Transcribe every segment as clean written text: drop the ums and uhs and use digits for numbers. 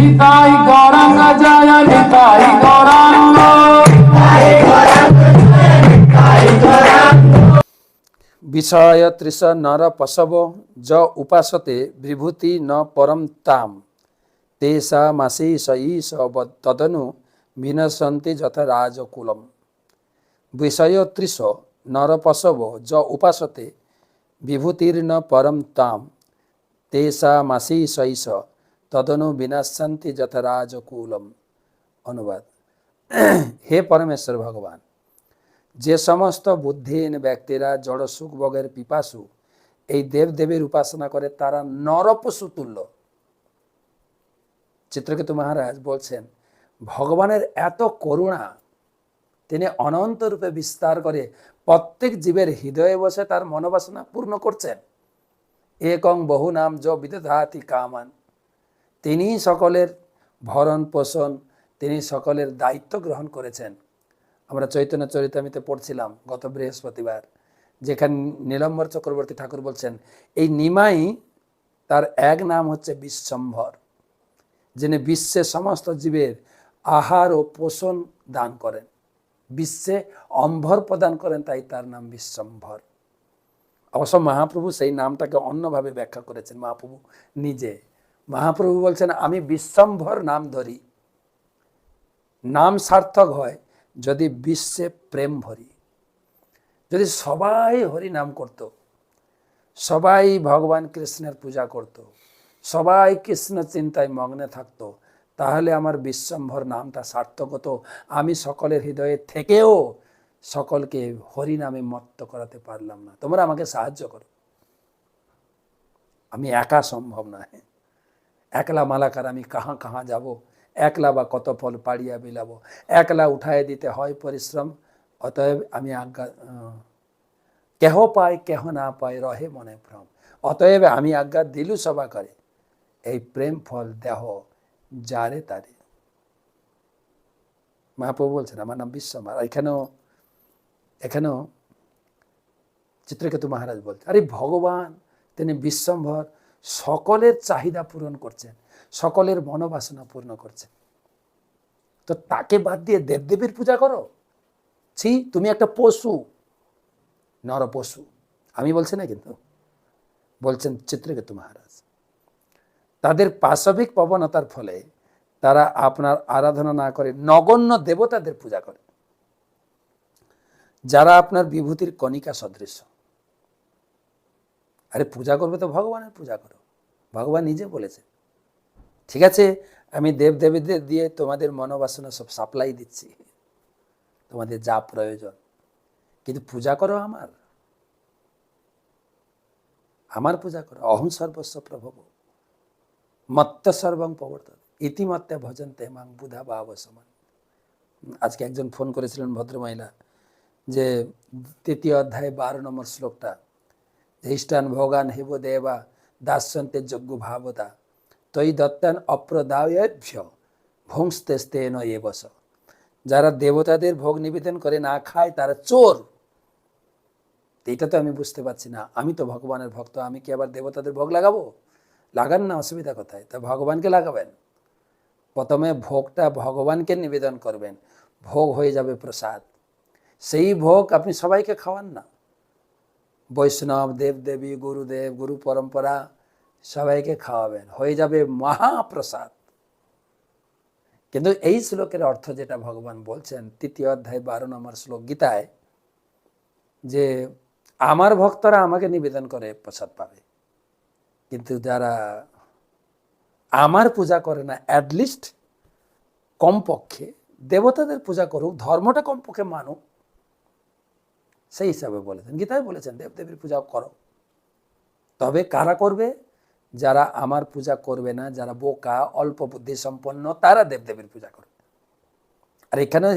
নিতাই গৌরাঙ্গ জয় নিতাই গৌরাঙ্গ। বিষয় তৃষ নর পশব য উপাসতে বিভূতি ন পরম তাম তেষা মাসি সঈশ তদনু বিনশন্তি যথা রাজকুলম। বিষয় তৃষ নর পশব য উপাসতে বিভূতির্ন পরম তাম তেষা মাসি সঈশ তদনু বিনশন্তি যথা রাজকুলম। অনুবাদ: হে পরমেশ্বর ভগবান, যে সমস্ত বুদ্ধিহীন ব্যক্তিরা জড় সুখ ভোগের পিপাসু এই দেবদেবীর উপাসনা করে তারা নরপশু তুল্য। চিত্রকেতু মহারাজ বলছেন, ভগবানের এত করুণা, তিনি অনন্ত রূপে বিস্তার করে প্রত্যেক জীবের হৃদয়ে বসে তার মনোবাসনা পূর্ণ করছেন। একং বহু নাম য বিদধাতি কামান, তিনি সকলের ভরণ পোষণ, তিনি সকলের দায়িত্ব গ্রহণ করেছেন। আমরা চৈতন্য চরিতামৃতে পড়ছিলাম গত বৃহস্পতিবার, যেখানে নীলম্বর চক্রবর্তী ঠাকুর বলছেন, এই নিমাই তার এক নাম হচ্ছে বিশ্বম্ভর, যিনি বিশ্বে সমস্ত জীবের আহার ও পোষণ দান করেন, বিশ্বে অম্ভর প্রদান করেন, তাই তার নাম বিশ্বম্ভর। অবশ্য মহাপ্রভু সেই নামটাকে অন্যভাবে ব্যাখ্যা করেছেন। মহাপ্রভু নিজে, মহাপ্রভু বলছেন, আমি বিশ্বম্ভর নাম ধরি, নাম সার্থক হয় যদি বিশ্বে প্রেম ভরি। যদি সবাই হরি নাম করত, সবাই ভগবান কৃষ্ণের পূজা করত, সবাই কৃষ্ণ চিন্তায় মগ্নে থাকতো, তাহলে আমার বিশ্বম্ভর নামটা সার্থক হতো। আমি সকলের হৃদয়ে থেকেও সকলকে হরি নামে মত্ত করাতে পারলাম না। তোমরা আমাকে সাহায্য করো, আমি একা সম্ভব নয়। একলা মালাকার আমি কাহা কাহা যাব, একলা বা কত ফল পাড়িয়া বিলাবো, একলা উঠায় দিতে হয় পরিশ্রম। অতএব আমি আজ্ঞা, কেহ পায় কেহ না পায় রহে মনে ভ্রম, অতএব আমি আজ্ঞা দিলু সভা করে, এই প্রেম ফল দেহ যারে তারে। মহাপ্রভু বলছেন, আমার নাম বিশ্বম্ভর। এখানেও চিত্রকেতু মহারাজ বলছেন, আরে ভগবান তিনি বিশ্বম্ভর, সকলের চাহিদা পূরণ করছেন, সকলের মনোবাসনা পূর্ণ করছেন। তো তাকে বাদ দিয়ে দেবদেবীর পূজা করো? ছি, তুমি একটা পশু, নর পশু। আমি বলছি না, কিন্তু বলছেন চিত্রকেতু মহারাজ। তাদের পাশবিক প্রবণতার ফলে তারা আপনার আরাধনা না করে নগণ্য দেবতাদের পূজা করে, যারা আপনার বিভূতির কণিকা সদৃশ। আরে পূজা করবে তো ভগবানের পূজা করো, ভগবান নিজে বলেছেন, ঠিক আছে আমি দেবদেবীদের দিয়ে তোমাদের মনোবাসনা সব সাপ্লাই দিচ্ছি, তোমাদের যা প্রয়োজন, কিন্তু পূজা করো আমার পূজা করো। অহং সর্বস্ব প্রভব মত্ত সর্বং প্রবর্তন ইতিমত্তে ভজন্তে মাং বুধা ভাব সমান। আজকে একজন ফোন করেছিলেন ভদ্রমহিলা, যে 3 অধ্যায় 12 নম্বর শ্লোকটা, ইষ্টান ভোগান হেব দেবা দাস্যন্তে যজ্ঞ ভাবতা তৈ দত্তান অপ্রদায়ভ্য ভংস্তেস্তেন এ বস। যারা দেবতাদের ভোগ নিবেদন করে না খায় তারা চোর। এটা তো আমি বুঝতে পারছি না, আমি তো ভগবানের ভক্ত, আমি কি আবার দেবতাদের ভোগ লাগাবো? লাগান না, অসুবিধা কোথায়? তা ভগবানকে লাগাবেন। প্রথমে ভোগটা ভগবানকে নিবেদন করবেন, ভোগ হয়ে যাবে প্রসাদ, সেই ভোগ আপনি সবাইকে খাওয়ান না। বৈষ্ণব, দেবদেবী, গুরুদেব, গুরু পরম্পরা সবাইকে খাওয়াবেন, হয়ে যাবে মহাপ্রসাদ। কিন্তু এই শ্লোকের অর্থ যেটা ভগবান বলছেন 3 অধ্যায় 12 নম্বর শ্লোক গীতায়, যে আমার ভক্তরা আমাকে নিবেদন করে প্রসাদ পাবে, কিন্তু যারা আমার পূজা করে না, অ্যাটলিস্ট কমপক্ষে দেবতাদের পূজা করুক, ধর্মটা কমপক্ষে মানুক, সেই হিসাবে বলেছেন। গীতায় বলেছেন দেবদেবীর পূজা করো। তবে কারা করবে? যারা আমার পূজা করবে না, যারা বোকা, অল্প বুদ্ধি সম্পন্ন, তারা দেবদেবীর পূজা করবে। আর এখানে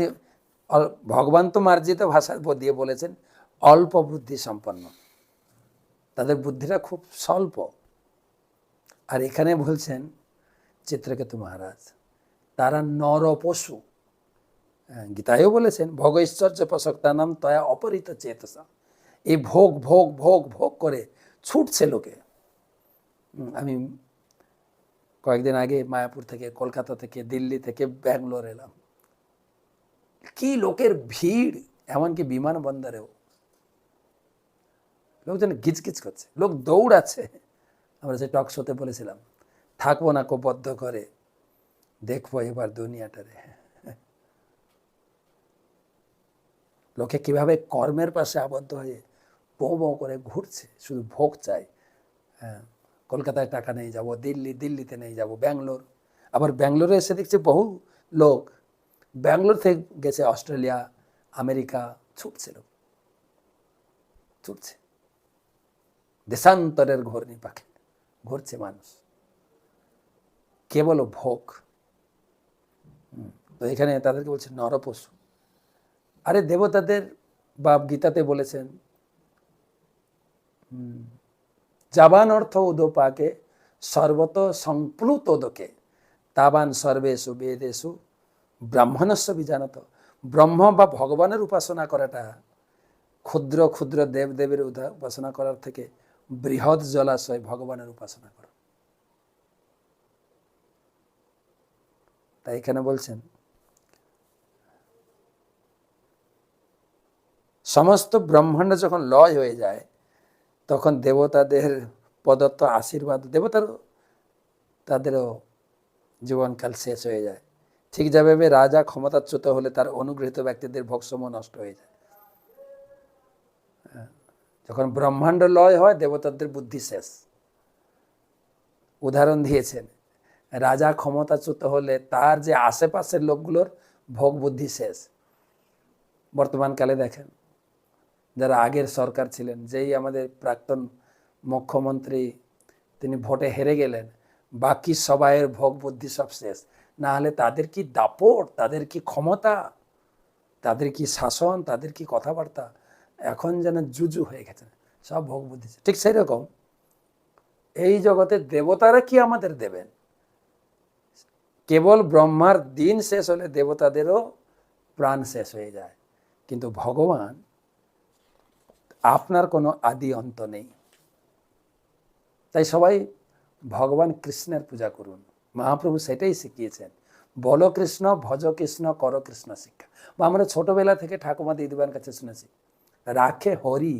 ভগবান তো মার্জিত ভাষা দিয়ে বলেছেন অল্প বুদ্ধি সম্পন্ন, তাদের বুদ্ধিটা খুব স্বল্প। আর এখানে বলছেন চিত্রকেতু মহারাজ, তারা নর পশু। গীতায়ও বলেছেন ভোগ ঐশ্বর্য প্রসক্তা নাম তয়া অপরিত চেতসা। এই ভোগ ভোগ ভোগ ভোগ করে ছুটছে লোকে। আমি কয়েকদিন আগে মায়াপুর থেকে, কলকাতা থেকে, দিল্লি থেকে ব্যাঙ্গালোর এলাম, কি লোকের ভিড়, এমনকি বিমানবন্দরেও লোকজন গিজগিজ করছে, লোক দৌড়াচ্ছে। আমরা যে টক শোতে বলেছিলাম, থাকবো না কো বদ্ধ করে, দেখবো এবার দুনিয়াটারে। লোকে কিভাবে কর্মের পাশে আবদ্ধ হয়ে বৌ বৌ করে ঘুরছে, শুধু ভোগ চাই। হ্যাঁ, কলকাতায় টাকা নেই যাব, দিল্লিতে নেই যাব, ব্যাঙ্গালোর। আবার ব্যাঙ্গালোরে এসে দেখছে বহু লোক ব্যাঙ্গালোর থেকে গেছে অস্ট্রেলিয়া, আমেরিকা, ছুটছে লোক, ছুটছে। দেশান্তরের ঘূর্ণি পাখি ঘুরছে মানুষ, কেবল ভোগ। তো এখানে তাদেরকে বলছে নরপশু। আরে দেবতাদের বা গীতাতে বলেছেন, যাবান অর্থ উদোপাকে সর্বত সংপ্লুত ওদকে তাবান সর্বেষু বেদেষু ব্রাহ্মণস্য বিজানত। ব্রহ্ম বা ভগবানের উপাসনা করাটা ক্ষুদ্র ক্ষুদ্র দেবদেবীর উপাসনা করার থেকে বৃহৎ জলাশয় ভগবানের উপাসনা করা। তাই এখানে বলছেন সমস্ত ব্রহ্মাণ্ড যখন লয় হয়ে যায়, তখন দেবতাদের প্রদত্ত আশীর্বাদ, দেবতারও তাদেরও জীবনকাল শেষ হয়ে যায়। ঠিক যেভাবে রাজা ক্ষমতাচ্যুত হলে তার অনুগৃহীত ব্যক্তিদের ভোগসমূহ নষ্ট হয়ে যায়। যখন ব্রহ্মাণ্ড লয় হয়, দেবতাদের বুদ্ধি শেষ। উদাহরণ দিয়েছেন, রাজা ক্ষমতাচ্যুত হলে তার যে আশেপাশের লোকগুলোর ভোগ বুদ্ধি শেষ। বর্তমানকালে দেখেন, যারা আগের সরকার ছিলেন, যেই আমাদের প্রাক্তন মুখ্যমন্ত্রী তিনি ভোটে হেরে গেলেন, বাকি সবাইয়ের ভোগ বুদ্ধি সব শেষ। না হলে তাদের কি দাপট, তাদের কি ক্ষমতা, তাদের কি শাসন, তাদের কি কথাবার্তা, এখন যেন জুজু হয়ে গেছে, সব ভোগ বুদ্ধি। ঠিক সেই রকম এই জগতে দেবতারা কি আমাদের দেবেন? কেবল ব্রহ্মার দিন শেষ হলে দেবতাদেরও প্রাণ শেষ হয়ে যায়, কিন্তু ভগবান আপনার কোনো আদি অন্ত নেই। তাই সবাই ভগবান কৃষ্ণের পূজা করুন। মহাপ্রভু সেটাই শিখিয়েছেন, বলো কৃষ্ণ, ভজ কৃষ্ণ, করো কৃষ্ণ শিক্ষা। বা আমরা ছোটবেলা থেকে ঠাকুমা দিদিবার কাছে শুনেছি, রাখে হরি,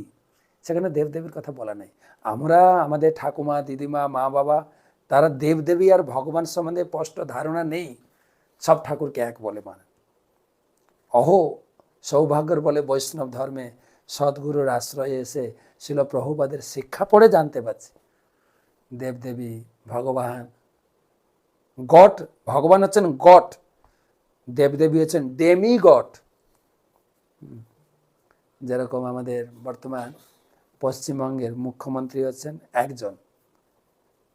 সেখানে দেবদেবীর কথা বলা নেই। আমরা আমাদের ঠাকুমা, দিদিমা, মা বাবা, তারা দেবদেবী আর ভগবান সম্বন্ধে স্পষ্ট ধারণা নেই, সব ঠাকুরকে এক বলে মানে। অহো সৌভাগ্যের বলে বৈষ্ণব ধর্মে সদ্গুরুর আশ্রয়ে এসে শিল প্রভুপাদের শিক্ষা পড়ে জানতে পারছি, দেবদেবী, ভগবান, গড, ভগবান হচ্ছেন গড, দেবদেবী হচ্ছেন ডেমি গড। যেরকম আমাদের বর্তমান পশ্চিমবঙ্গের মুখ্যমন্ত্রী হচ্ছেন একজন,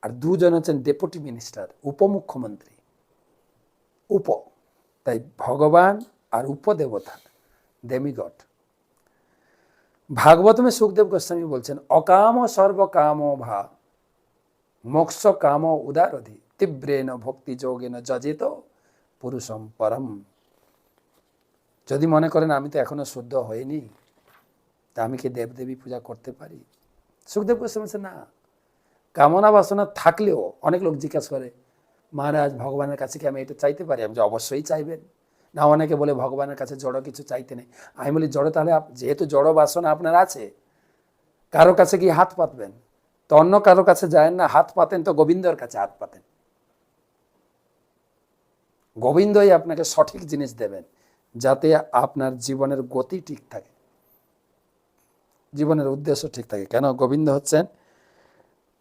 আর দুজন হচ্ছেন ডেপুটি মিনিস্টার, উপমুখ্যমন্ত্রী, উপ। তাই ভগবান আর উপদেবতা, ডেমিগড। ভাগবতমে সুখদেব গোস্বামী বলছেন, অকাম সর্বকাম ভা মোক্ষ কাম উদারধি তীব্রেণ ভক্তি যোগেন যজেত পুরুষম পরম। যদি মনে করেন আমি তো এখনো শুদ্ধ হইনি, তা আমি কি দেবদেবী পূজা করতে পারি? সুখদেব গোস্বামী বলছেন, না, কামনা বাসনা থাকলেও। অনেক লোক জিজ্ঞাসা করে, মহারাজ ভগবানের কাছে কি আমি এটা চাইতে পারি? আমি যে অবশ্যই চাইবেন। না, অনেকে বলে ভগবানের কাছে জড় কিছু চাইতে নেই। আমি বলি, জড় তাহলে যেহেতু জড় বাসনা আপনার আছে, কারো কাছে কি হাত পাতবেন? তো অন্য কারো কাছে যায় না, হাত পাতেন তো গোবিন্দর কাছে হাত পাতেন। গোবিন্দই আপনাকে সঠিক জিনিস দেবেন, যাতে আপনার জীবনের গতি ঠিক থাকে, জীবনের উদ্দেশ্য ঠিক থাকে। কেন? গোবিন্দ হচ্ছেন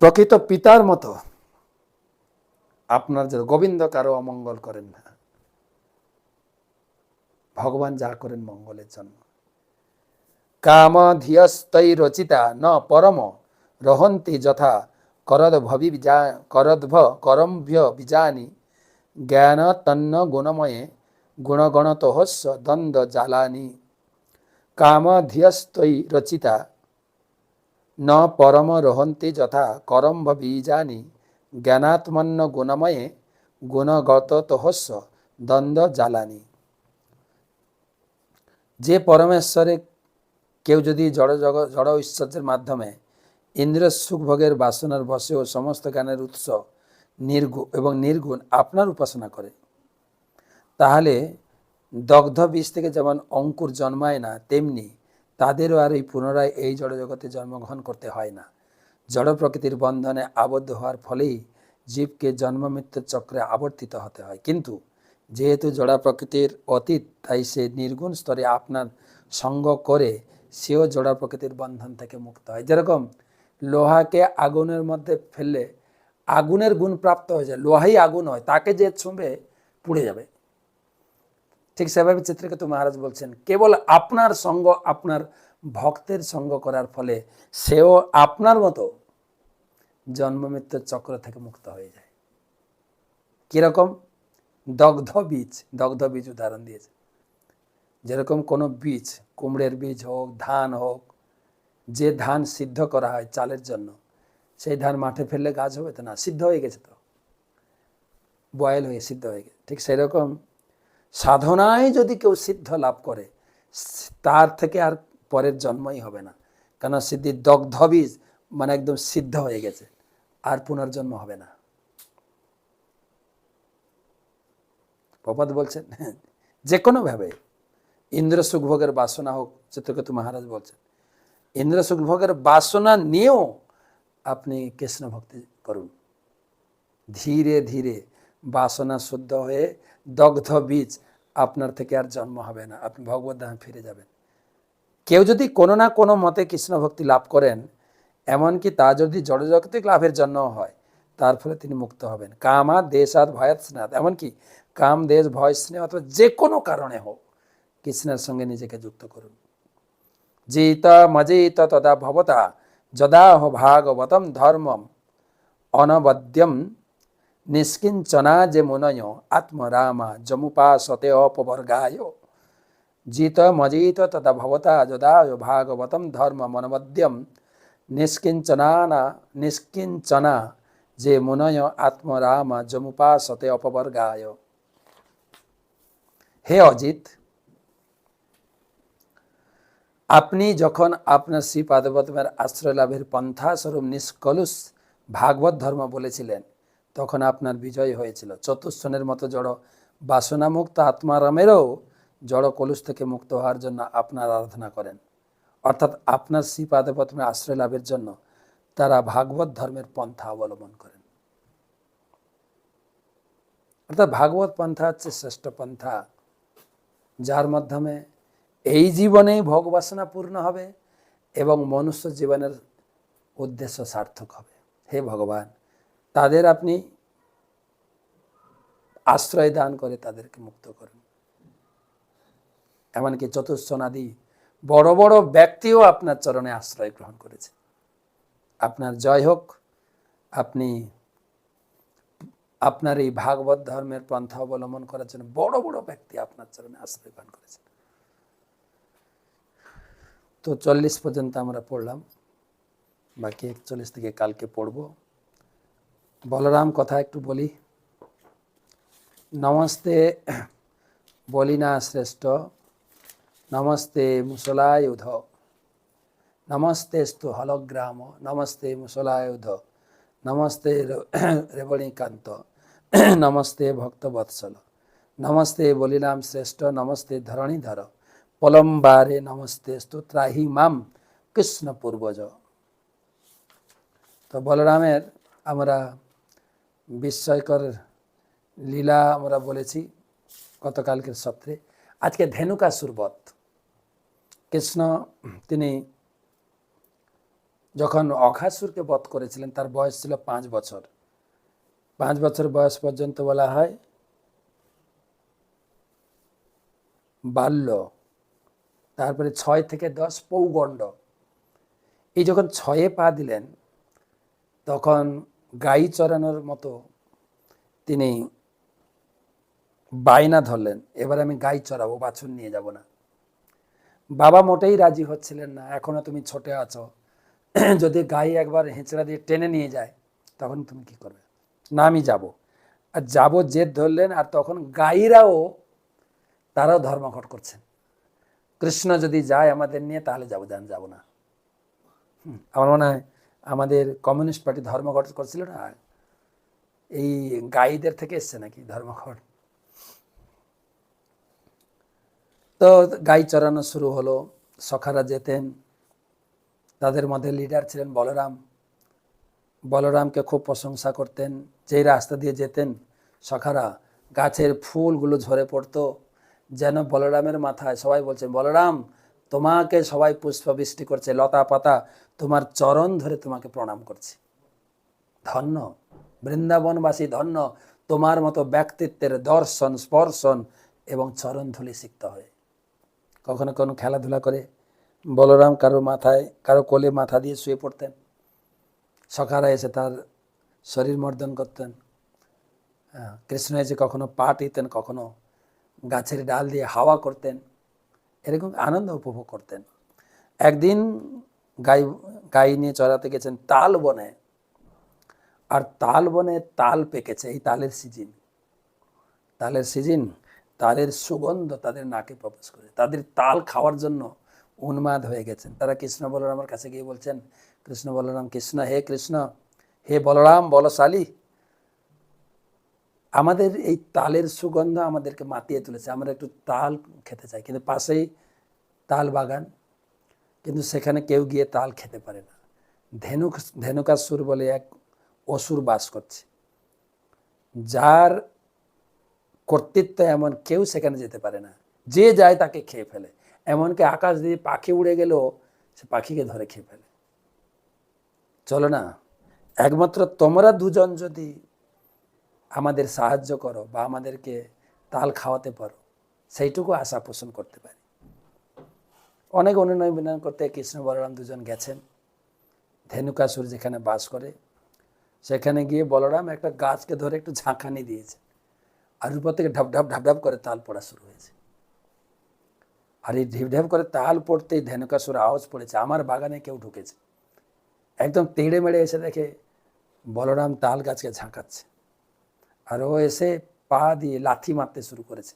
প্রকৃত পিতার মতো। আপনার যে গোবিন্দ কারো অমঙ্গল করেন না, ভগবান যা করেন মঙ্গলের জন্য। কাম ধিয়স্তৈ রচিতা ন পরম রহন্তি যথা করম্ভ্য বিজানি জ্ঞান তন্ন গুণময়ে গুণগণতহস্য দ্বন্দ্ব জালানি। কাম ধিয়স্তৈ রচিতা ন পরম রহন্তি যথা করম্ভ বীজানি জ্ঞানাত্মন্ন গুণময়ে গুণগততহস্য দ্বন্দ্ব জালানি। যে পরমেশ্বরে কেউ যদি জড় ঐশ্বর্যের মাধ্যমে ইন্দ্রিয় সুখভোগের বাসনার বশে ও সমস্ত জ্ঞানের উৎস নির্গুণ আপনার উপাসনা করে, তাহলে দগ্ধ বীজ থেকে যেমন অঙ্কুর জন্মায় না, তেমনি তাদেরও আর এই পুনরায় এই জড়জগতে জন্মগ্রহণ করতে হয় না। জড় প্রকৃতির বন্ধনে আবদ্ধ হওয়ার ফলেই জীবকে জন্ম মৃত্যুর চক্রে আবর্তিত হতে হয়। কিন্তু যেহেতু জড়া প্রকৃতির অতীত, তাই সে নির্গুণ স্তরে আপনার সঙ্গ করে সেও জড়া প্রকৃতির বন্ধন থেকে মুক্ত হয়। যেরকম লোহাকে আগুনের মধ্যে ফেললে আগুনের গুণ প্রাপ্ত হয়ে যায়, লোহাই আগুন হয়, তাকে যে ছুঁবে পুড়ে যাবে। ঠিক সেভাবে চিত্রকেতু মহারাজ বলছেন, কেবল আপনার সঙ্গ, আপনার ভক্তের সঙ্গ করার ফলে সেও আপনার মতো জন্ম মৃত্যুর চক্র থেকে মুক্ত হয়ে যায়। কিরকম? দগ্ধ বীজ উদাহরণ দিয়েছে। যেরকম কোনো বীজ, কুমড়ের বীজ হোক, ধান হোক, যে ধান সিদ্ধ করা হয় চালের জন্য, সেই ধান মাঠে ফেললে গাছ হবে তো না, সিদ্ধ হয়ে গেছে, তো বয়েল হয়ে সিদ্ধ হয়ে গেছে। ঠিক সেরকম সাধনায় যদি কেউ সিদ্ধ লাভ করে, তার থেকে আর পরের জন্মই হবে না। কেন? সিদ্ধি দগ্ধ বীজ মানে একদম সিদ্ধ হয়ে গেছে, আর পুনর্জন্ম হবে না। প্রপাত বলছেন যে কোনো ভাবে ইন্দ্র সুখভোগের বাসনা হোক, চিত্রকেতু মহারাজ বলছেন ইন্দ্র সুখভোগের বাসনা নিয়েও আপনি কৃষ্ণ ভক্তি করুন। ধীরে ধীরে বাসনা শুদ্ধ হয়ে দগ্ধ বীজ আপনার থেকে আর জন্ম হবে না, আপনি ভগবত ধামে ফিরে যাবেন। কেউ যদি কোনো না কোনো মতে কৃষ্ণ ভক্তি লাভ করেন, এমনকি তা যদি জড়জাগতিক লাভের জন্য হয়, তার ফলে তিনি মুক্ত হবেন। কামা দেশাৎ ভয়াৎ স্নেহাৎ, এমনকি কাম দেশ ভয় স্নেহ অথবা যে কোনো কারণে হোক কৃষ্ণের সঙ্গে নিজেকে যুক্ত করুন। জিত মজিত তদা ভবতা যদাহ ভাগবতম ধর্মম অনবদ্যম নিষ্কিঞ্চনা যে মুনয় আত্মরামা যমুপাসতে অপবর্গায়। জিত মজিত তদা ভবতা যদায় ভাগবতম ধর্মম অনবদ্যম নিষ্কিঞ্চনা যে মুনয় আত্মরামা যমুপাসতে অপবর্গায়। হে অজিত, আপনি যখন আপনার শ্রী পাদপদ্মের আশ্রয় লাভের পন্থা স্বরূপ নিষ্কলুষ ভাগবত ধর্ম বলেছিলেন, তখন আপনার বিজয় হয়েছিল। চতুষ্ষণের মতো জড় বাসনামুক্ত আত্মারামেরও জড় কলুষ থেকে মুক্ত হওয়ার জন্য আপনার আরাধনা করেন, অর্থাৎ আপনার শ্রী পাদপদ্মের আশ্রয় লাভের জন্য তারা ভাগবত ধর্মের পন্থা অবলম্বন করেন। অর্থাৎ ভাগবত পন্থা হচ্ছে শ্রেষ্ঠ পন্থা, যার মাধ্যমে এই জীবনেই ভোগবাসনা পূর্ণ হবে এবং মনুষ্য জীবনের উদ্দেশ্য সার্থক হবে। হে ভগবান, তাদের আপনি আশ্রয় দান করে তাদেরকে মুক্ত করুন। এমনকি চতুষ্ষণাদি বড় বড় ব্যক্তিও আপনার চরণে আশ্রয় গ্রহণ করেছে। আপনার জয় হোক। আপনি আপনার এই ভাগবত ধর্মের পন্থা অবলম্বন করার জন্য বড় বড় ব্যক্তি আপনার চরণে আশ্রয় গ্রহণ করেছেন। তো 40 পর্যন্ত আমরা পড়লাম, বাকি 41 থেকে কালকে পড়ব। বলরাম কথা একটু বলি। নমস্তে বলিনা শ্রেষ্ঠ, নমস্তে মুসলায়ুধ, নমস্তেস্তু হলগ্রাম, নমস্তে মুসলায়ুধ, নমস্তে রেবণীকান্ত, নমস্তে ভক্তবৎসল, নমস্তে বলিরাম শ্রেষ্ঠ, নমস্তে ধরণীধর, পলম্বারে নমস্তেস্তু ত্রাহি মাম কৃষ্ণ পূর্বজ। তো বলরামের আমরা বিস্ময়কর লীলা আমরা বলেছি গতকালকের সত্রে। আজকে ধেনুকাসুর বধ। কৃষ্ণ তিনি যখন অঘাসুরকে বধ করেছিলেন, তার বয়স ছিল 5 বছর। 5 বছর বয়স পর্যন্ত বলা হয় বাল্য, তারপরে 6 থেকে 10 পৌগণ্ড। এই যখন 6-এ পা দিলেন, তখন গাই চড়ানোর মতো তিনি বায়না ধরলেন, এবার আমি গাই চড়াবো, বাছুর নিয়ে যাব না। বাবা মোটেই রাজি হচ্ছিলেন না, এখনো তুমি ছোটে আছো, যদি গাই একবার হেঁচড়া দিয়ে টেনে নিয়ে যায় তখন তুমি কি করবে? না, আমি যাব। আর যাব জেদ ধরলেন। আর তখন গাইরাও তারাও ধর্মঘট করছেন, কৃষ্ণ যদি যায় আমাদের নিয়ে তাহলে যাবো, যাব না। আমার মনে হয় আমাদের কমিউনিস্ট পার্টি ধর্মঘট করছিল না, এই গাইদের থেকে এসছে নাকি ধর্মঘট? তো গাই চড়ানো শুরু হলো, সখারা যেতেন, তাদের মধ্যে লিডার ছিলেন বলরাম। বলরামকে খুব প্রশংসা করতেন। যেই রাস্তা দিয়ে যেতেন সখারা, গাছের ফুলগুলো ঝরে পড়তো, যেন বলরামের মাথায়। সবাই বলছেন, বলরাম তোমাকে সবাই পুষ্পবৃষ্টি করছে, লতা পাতা তোমার চরণ ধরে তোমাকে প্রণাম করছে। ধন্য বৃন্দাবনবাসী, ধন্য তোমার মতো ব্যক্তিত্বের দর্শন, স্পর্শন এবং চরণ ধুলি শিখতে হয়। কখনো কোনো খেলাধুলা করে বলরাম কারো মাথায়, কারো কোলে মাথা দিয়ে শুয়ে পড়তেন, সখারা এসে তার শরীর মর্দন করতেন। কৃষ্ণ এসে কখনো পা টিতেন, কখনো গাছের ডাল দিয়ে হাওয়া করতেন, এরকম আনন্দ উপভোগ করতেন। একদিন গাই নিয়ে চড়াতে গেছেন তাল বনে, আর তাল বনে তাল পেকেছে। এই তালের সিজন, তালের সুগন্ধ তাদের নাকে প্রবেশ করে, তাদের তাল খাওয়ার জন্য উন্মাদ হয়ে গেছেন। তারা কৃষ্ণ বলরামের কাছে গিয়ে বলছেন, কৃষ্ণ বলরাম, কৃষ্ণ হে বলরাম বলশালী, আমাদের এই তালের সুগন্ধ আমাদেরকে মাতিয়ে তুলেছে, আমরা একটু তাল খেতে চাই। কিন্তু পাশেই তাল বাগান, কিন্তু সেখানে কেউ গিয়ে তাল খেতে পারে না। ধেনুকাসুর বলে এক অসুর বাস করছে, যার কর্তৃত্ব এমন, কেউ সেখানে যেতে পারে না, যে যায় তাকে খেয়ে ফেলে। এমনকি আকাশ দিয়ে পাখি উড়ে গেলেও সে পাখিকে ধরে খেয়ে ফেলে। চলো না, একমাত্র তোমরা দুজন যদি আমাদের সাহায্য করো বা আমাদেরকে তাল খাওয়াতে পারো, সেইটুকু আশা পোষণ করতে পারি। অনেক অনুনয় বিনয় করতে কৃষ্ণ বলরাম দুজন গেছেন ধেনুকাসুর যেখানে বাস করে। সেখানে গিয়ে বলরাম একটা গাছকে ধরে একটু ঝাঁকানি দিয়েছে, আর উপর থেকে ঢাপ ঢাপ ঢাপ ঢাপ করে তাল পড়া শুরু হয়েছে। আর এই ঢিপ ঢাপ করে তাল পড়তেই ধেনুকাসুর আওয়াজ পড়েছে, আমার বাগানে কেউ ঢুকেছে। একদম তেড়ে মেড়ে এসে দেখে বলরাম তাল গাছকে ঝাঁকাচ্ছে, আর ও এসে পা দিয়ে লাথি মারতে শুরু করেছে।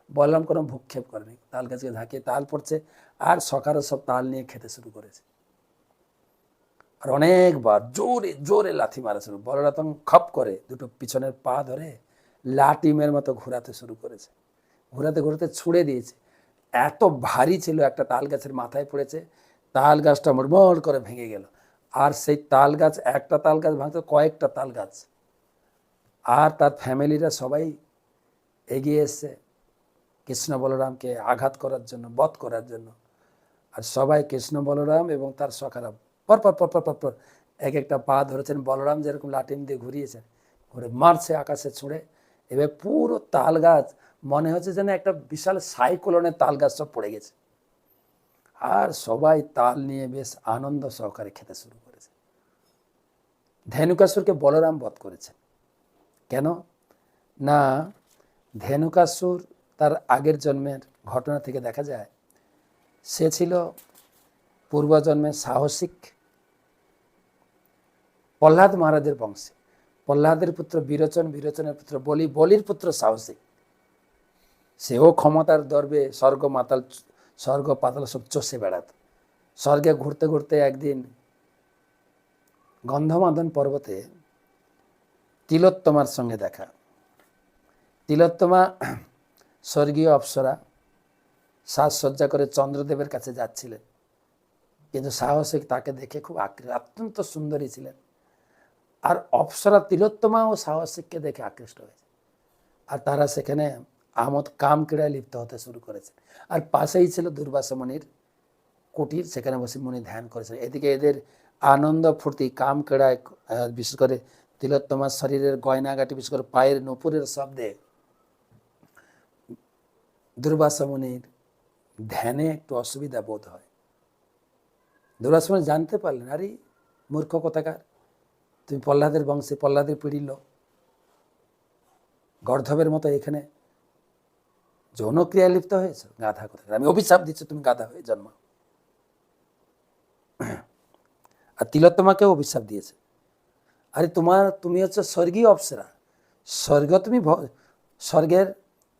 বলরাম কোনো ভূক্ষেপ করেনি, তাল গাছকে ঝাঁকিয়ে তাল পড়ছে, আর সকালে সব তাল নিয়ে খেতে শুরু করেছে। আর অনেকবার জোরে জোরে লাথি মারা শুরু। বলরাম তখন খপ করে দুটো পিছনের পা ধরে লাটিমের মতো ঘোরাতে শুরু করেছে। ঘোরাতে ঘোরাতে ছুঁড়ে দিয়েছে। এত ভারী ছিল, একটা তাল গাছের মাথায় পড়েছে, তাল গাছটা মড়মড় করে ভেঙে গেল। আর সেই তাল গাছ, একটা তাল গাছ ভাঙতে কয়েকটা তাল গাছ। আর তার ফ্যামিলিরা সবাই এগিয়ে এসছে কৃষ্ণ বলরামকে আঘাত করার জন্য, বধ করার জন্য। আর সবাই কৃষ্ণ বলরাম এবং তার সখারা পরপর পরপর পরপর এক একটা পা ধরেছেন। বলরাম যেরকম লাটিম দিয়ে ঘুরিয়েছেন, ঘুরে মারছে আকাশে ছুঁড়ে। এবার পুরো তাল গাছ মনে হচ্ছে যেন একটা বিশাল সাইক্লোনের তাল গাছ সব পড়ে গেছে। আর সবাই তাল নিয়ে বেশ আনন্দ সহকারে খেতে শুরু করেছে। ধেনুকাসুরকে বলরাম বধ করেছে। কেন না, ধেনুকাসুর তার আগের জন্মের ঘটনা থেকে দেখা যায় সে ছিল পূর্বজন্মের সাহসিক প্রহ্লাদ মহারাজের বংশে। প্রহ্লাদের পুত্র বিরোচন, বিরোচনের পুত্র বলি, বলির পুত্র সাহসিক। সেও ক্ষমতার দর্বে স্বর্গ পাতাল সব চষে বেড়াত। স্বর্গে ঘুরতে ঘুরতে একদিন গন্ধমাদন পর্বতে তিলোত্তমার সঙ্গে দেখা। তিলোত্তমা স্বর্গীয় অপ্সরা, সাজসজ্জা করে চন্দ্রদেবের কাছে যাচ্ছিলেন। কিন্তু সাহসিক তাকে দেখে খুব অত্যন্ত সুন্দরী ছিলেন। আর অপ্সরা তিলোত্তমা ও সাহসিককে দেখে আকৃষ্ট হয়েছে। আর তারা সেখানে আমোদ কাম ক্রীড়ায় লিপ্ত হতে শুরু করেছে। আর পাশেই ছিল দুর্বাসা মুনির কুটির, সেখানে বসে মুনি ধ্যান করেছেন। এদিকে এদের আনন্দ ফুর্তি কাম ক্রীড়ায়, বিশেষ করে তিলোত্তমার শরীরের গয়নাগাটি, বিশেষ করে পায়ের নূপুরের শব্দে দুর্বাসা মুনির ধ্যানে একটু অসুবিধা বোধ হয়। দুর্বাসা মুনি জানতে পারলেন, আরে মূর্খ কোথাকার, তুমি প্রহ্লাদের বংশে, প্রহ্লাদের পিড়ির লোক, গর্ধবের মতো এখানে যৌনক্রিয়ায় লিপ্ত হয়েছ, গাধা কোথাকার, আমি অভিশাপ দিচ্ছি তুমি গাধা হয়ে জন্মাও। আর তিলোত্তমাকেও অভিশাপ দিয়েছে, আরে তুমি হচ্ছে স্বর্গীয় অপ্সরা, তুমি স্বর্গের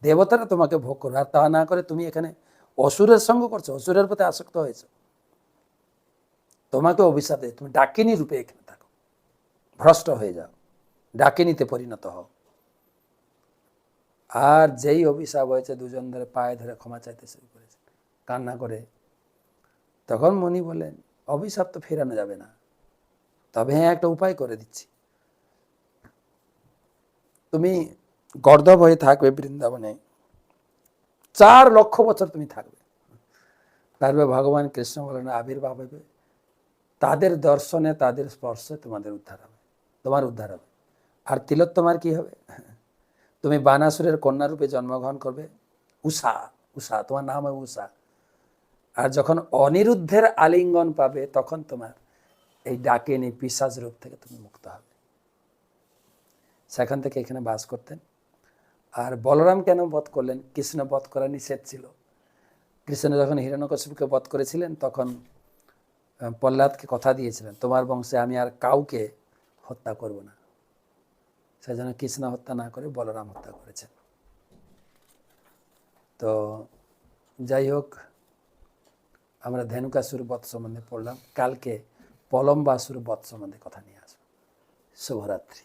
দেবতারা তোমাকে ভোগ করবে, আর তা না করে তুমি এখানে অসুরের সঙ্গ করছো, অসুরের প্রতি আসক্ত হয়েছ, তোমাকে অভিশাপ দেয়, তুমি ডাকিনী রূপে এখানে থাকো, ভ্রষ্ট হয়ে যাও। ডাকিনীতে পরিণত হও। আর যেই অভিশাপ হয়েছে দুজন ধরে পায়ে ধরে ক্ষমা চাইতে শুরু করেছে, কান্না করে। তখন মুনি বললেন, অভিশাপ তো ফেরানো যাবে না, তবে হ্যাঁ একটা উপায় করে দিচ্ছি। তুমি গর্দভ হয়ে থাকবে বৃন্দাবনে, 4 লক্ষ বছর তুমি থাকবে। তারপরে ভগবান কৃষ্ণ বলেন আবির্ভাব হবে, তাদের দর্শনে তাদের স্পর্শে তোমাদের উদ্ধার হবে, তোমার উদ্ধার হবে। আর তিলোত্তমার কি হবে? তুমি বানাসুরের কন্যা রূপে জন্মগ্রহণ করবে, উষা। উষা, তোমার নাম হবে উষা। আর যখন অনিরুদ্ধের আলিঙ্গন পাবে তখন তোমার এই ডাকিনী পিশাচ রূপ থেকে তুমি মুক্ত হবে। সেখান থেকে এখানে বাস করতেন। আর বলরাম কেন বধ করলেন? কৃষ্ণ বধ করা নিষেধ ছিল। কৃষ্ণ যখন হিরণ্যকশিপুকে বধ করেছিলেন তখন প্রহ্লাদকে কথা দিয়েছিলেন, তোমার বংশে আমি আর কাউকে হত্যা করব না। সেজন্য কৃষ্ণ হত্যা না করে বলরাম হত্যা করেছেন। তো যাই হোক, আমরা ধেনুকাসুর বধ সম্বন্ধে পড়লাম। কালকে পলম্বাসুর বধ সম্বন্ধে কথা নিয়ে আসবো। শুভরাত্রি।